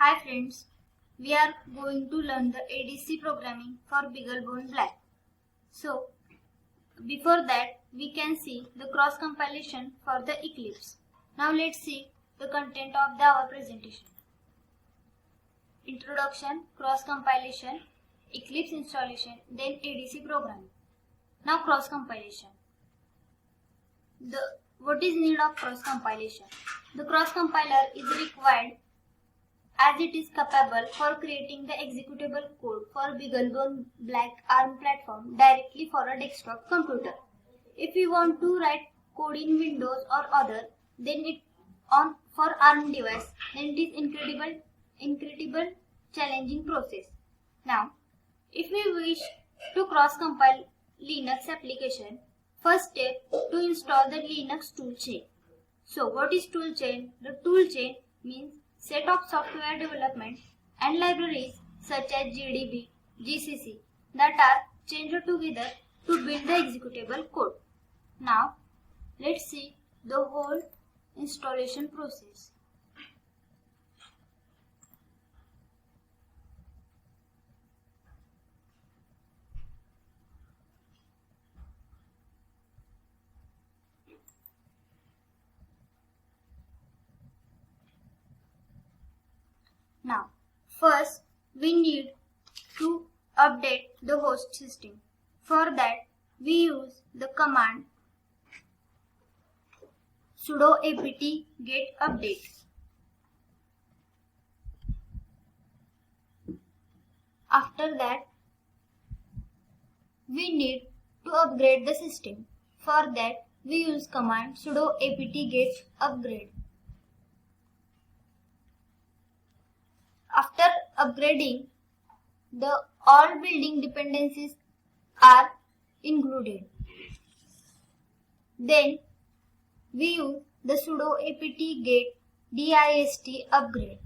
Hi friends, we are going to learn the ADC programming for BeagleBone Black. So, before that we can see the cross compilation for the Eclipse. Now let's see the content of our presentation. Introduction, cross compilation, Eclipse installation, then ADC programming. Now cross compilation. What is need of cross compilation? The cross compiler is required as it is capable for creating the executable code for BeagleBone Black ARM platform directly for a desktop computer. If you want to write code in Windows or other, then for ARM device, then it is incredible challenging process. Now, if we wish to cross compile Linux application, first step to install the Linux toolchain. So what is toolchain? The toolchain means set of software development and libraries such as GDB, GCC that are changed together to build the executable code. Now let's see the whole installation process. Now, first we need to update the host system. For that, we use the command sudo apt get update. After that, we need to upgrade the system. For that, we use command sudo apt get upgrade. After upgrading, all building dependencies are included. Then we use the sudo apt get dist upgrade.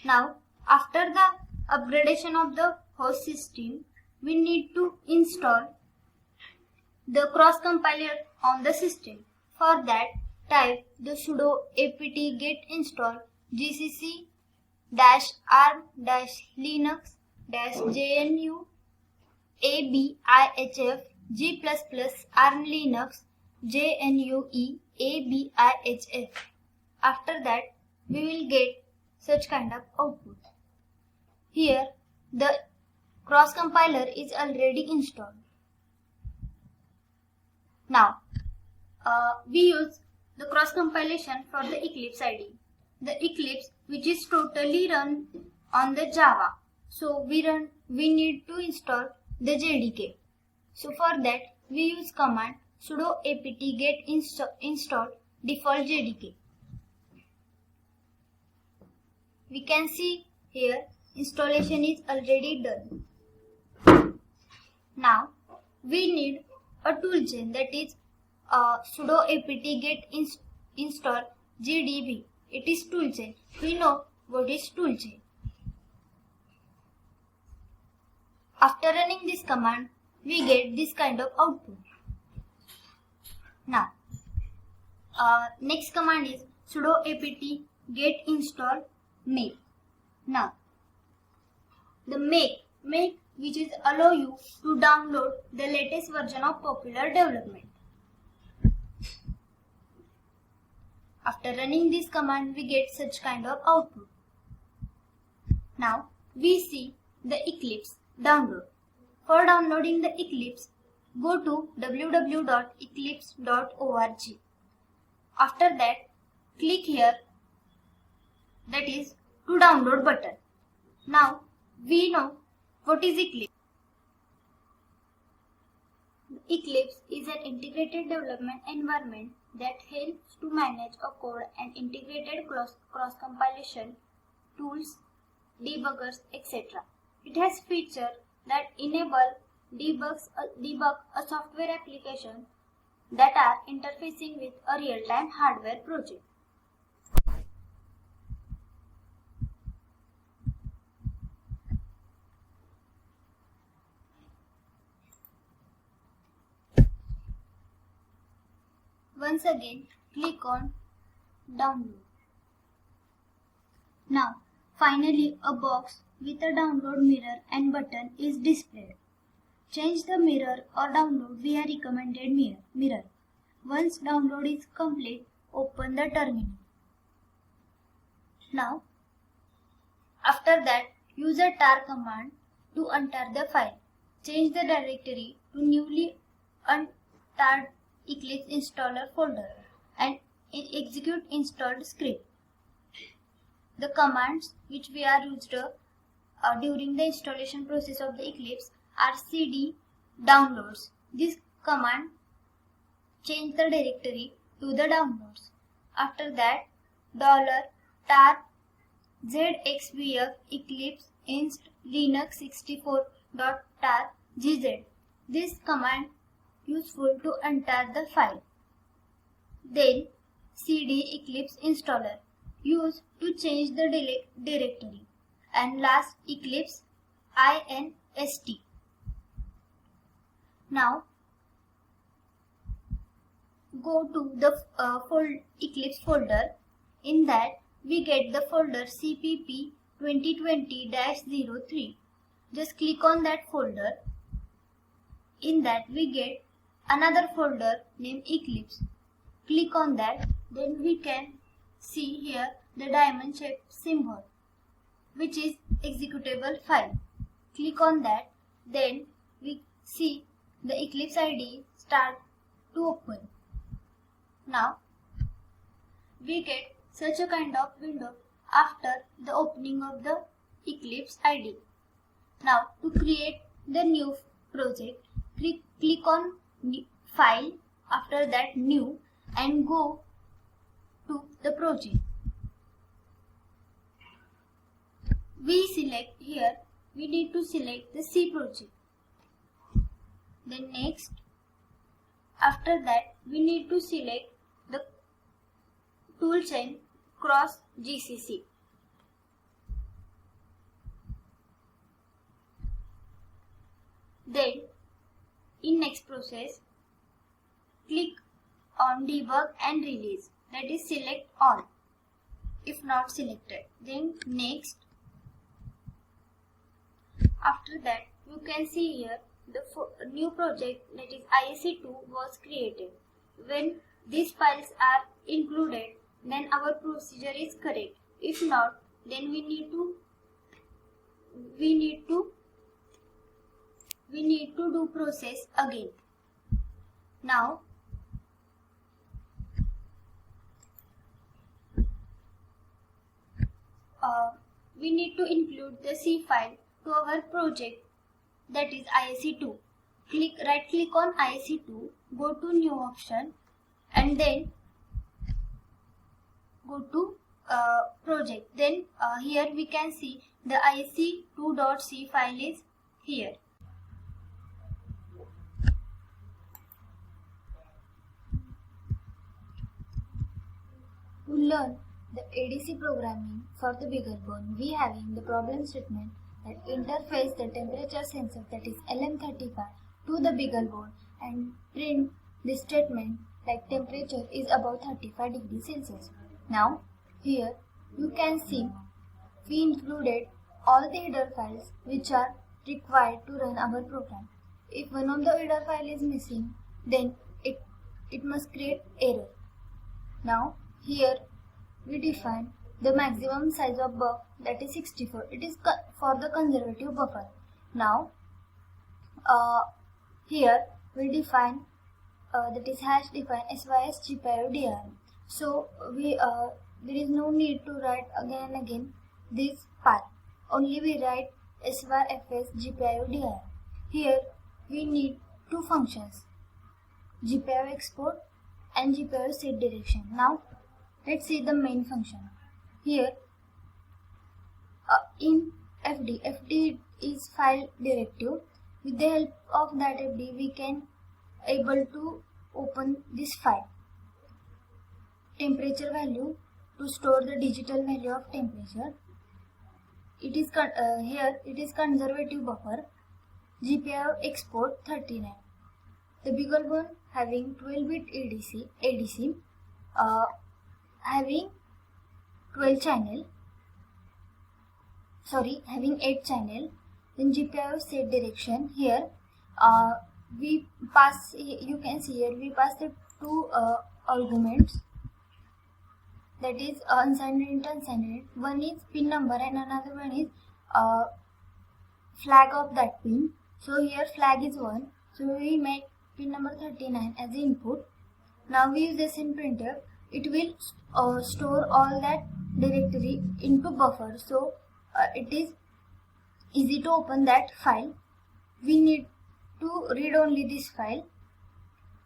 Now, after the upgradation of the host system, we need to install the cross compiler on the system. For that, type the sudo apt get install gcc -arm-linux -gnu abihf g++ arm linux gnue abihf. After that, we will get such kind of output. Here the cross compiler is already installed. Now we use the cross compilation for the Eclipse IDE. The Eclipse which is totally run on the Java. So we need to install the JDK. So for that we use command sudo apt get install default JDK. We can see here installation is already done. Now we need a toolchain, that is sudo apt get install gdb. It is toolchain. We know what is toolchain. After running this command, we get this kind of output. Now, next command is sudo apt get install make. Now, the make which is allow you to download the latest version of popular development. After running this command, we get such kind of output. Now we see the Eclipse download. For downloading the Eclipse, go to www.eclipse.org. After that, click here, that is to download button. Now we know what is Eclipse. Eclipse is an integrated development environment that helps to manage a code and integrated cross-compilation tools, debuggers, etc. It has features that enable debug a software application that are interfacing with a real-time hardware project. Once again, click on download. Now, finally, a box with a download mirror and button is displayed. Change the mirror or download via recommended mirror. Once download is complete, open the terminal. Now, after that, use a tar command to untar the file. Change the directory to newly untarred Eclipse installer folder and execute installed script. The commands which we are used during the installation process of the Eclipse are cd downloads. This command change the directory to the downloads. After that, $tar zxvf eclipse inst linux 64.tar gz. This command useful to enter the file. Then cd eclipse installer used to change the directory. And last, eclipse inst. Now go to the Eclipse folder. In that we get the folder cpp 2020-03. Just click on that folder. In that we get another folder named Eclipse. Click on that. Then we can see here the diamond shaped symbol, which is executable file. Click on that. Then we see the Eclipse IDE start to open. Now we get such a kind of window after the opening of the Eclipse IDE. Now to create the new project, click on File, after that New, and go to the project. We need to select the C project. Then next, after that we need to select the toolchain cross GCC. Then in next process, click on debug and release, that is select all if not selected. Then next, after that you can see here the new project, that is ISE2 was created. When these files are included, then our procedure is correct. If not, then we need to do process again. Now we need to include the C file to our project, that is ISE2. Right click on ISE2, go to new option, and then go to project. Then here we can see the ISE2.c file is here. To learn the ADC programming for the BeagleBone, we having the problem statement that interface the temperature sensor, that is LM35, to the BeagleBone and print the statement like temperature is above 35 degrees Celsius. Now here you can see we included all the header files which are required to run our program. If one of the header file is missing, then it must create error. Now here we define the maximum size of buffer, that is 64. It is for the conservative buffer. Now here we define that is hash define sys gpio. So there is no need to write again and again this path. Only we write syrfs gpio. Here we need two functions, gpio export and gpio set direction. Now let's see the main function. Here in fd is file directive. With the help of that fd we can able to open this file. Temperature value, to store the digital value of temperature. It is here it is conservative buffer. GPIO export 39. The BeagleBone having 12-bit ADC having 12 channel, having 8 channel. Then GPIO set direction. Here we pass, you can see here we pass the two arguments, that is unsigned and unsigned. One is pin number and another one is flag of that pin. So here flag is 1, so we make pin number 39 as the input. Now we use this in printf. It will store all that directory into buffer, so it is easy to open that file. We need to read only this file.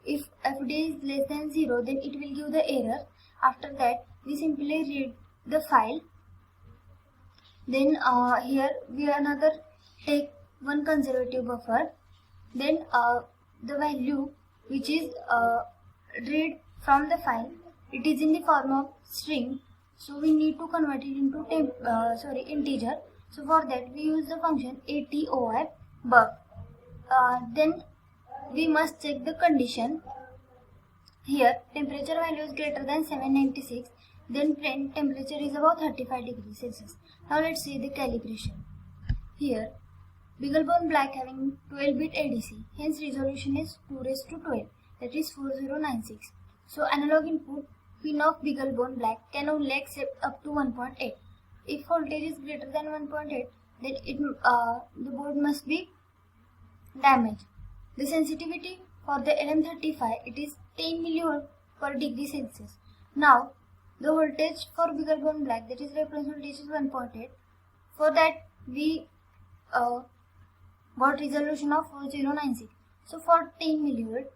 If fd is less than 0, then it will give the error. After that we simply read the file. Then here we another take one conservative buffer. Then the value which is read from the file, it is in the form of string, so we need to convert it into integer. So for that we use the function atoi buff. Then we must check the condition. Here temperature value is greater than 796, then print temperature is above 35 degrees Celsius. Now let's see the calibration. Here BeagleBone Black having 12-bit ADC, hence resolution is 2:12, that is 4096. So analog input pin of BeagleBone Black can only accept up to 1.8. If voltage is greater than 1.8, then the board must be damaged. The sensitivity for the LM35, it is 10 millivolt per degree Celsius. Now the voltage for BeagleBone Black, that is reference voltage, is 1.8. For that we got resolution of 4096. So for 10 millivolt,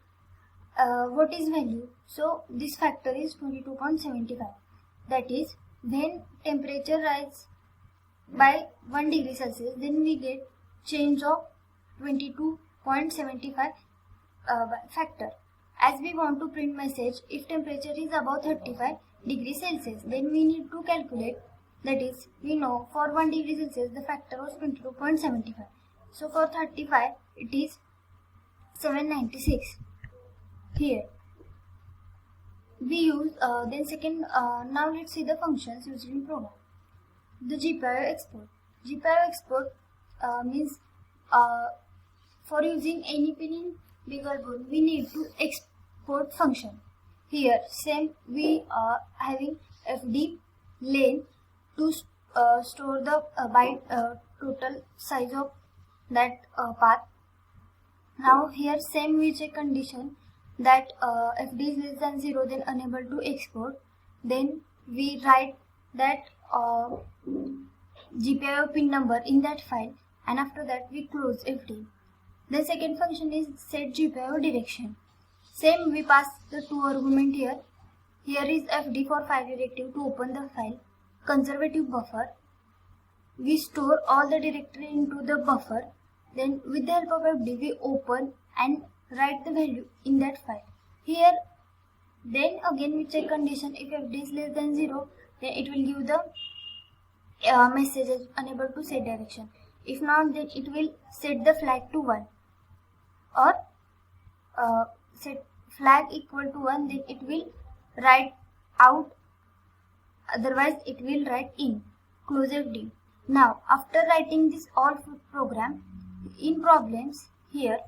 what is value? So this factor is 22.75. That is, when temperature rises by 1 degree Celsius, then we get change of 22.75 factor. As we want to print message, if temperature is above 35 degrees Celsius, then we need to calculate. That is, we know for 1 degree Celsius the factor was 22.75. So for 35 it is 796. Here we use then second. Now let's see the functions used in program. The GPIO export. GPIO export means for using any pin in BeagleBone, we need to export function. Here same we are having fd len to store the byte total size of that path. Now here same we check condition that fd is less than 0, then unable to export. Then we write that GPIO pin number in that file, and after that we close fd. The second function is set GPIO direction. Same we pass the two argument here. Here is fd for file directive to open the file. Conservative buffer, we store all the directory into the buffer. Then with the help of fd we open and write the value in that file. Here then again we check condition. If fd is less than 0, then it will give the message as unable to set direction. If not, then it will set the flag to 1, or set flag equal to 1, then it will write out, otherwise it will write in. Close fd. Now after writing this all program in problems, here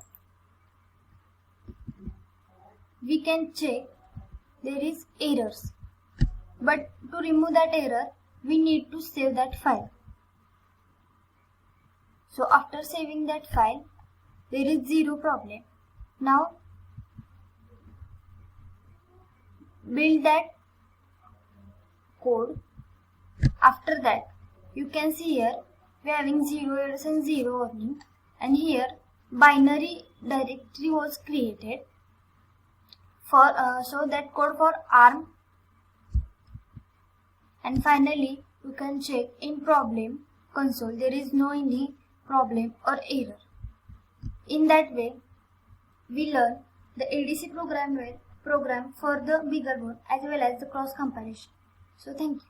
we can check there is errors, but to remove that error we need to save that file. So after saving that file, there is 0 problem. Now build that code. After that you can see here we are having 0 errors and 0 warning, and here binary directory was created for so that code for ARM. And finally you can check in problem console there is no any problem or error. In that way we learn the ADC program for the BeagleBone as well as the cross compilation. So thank you.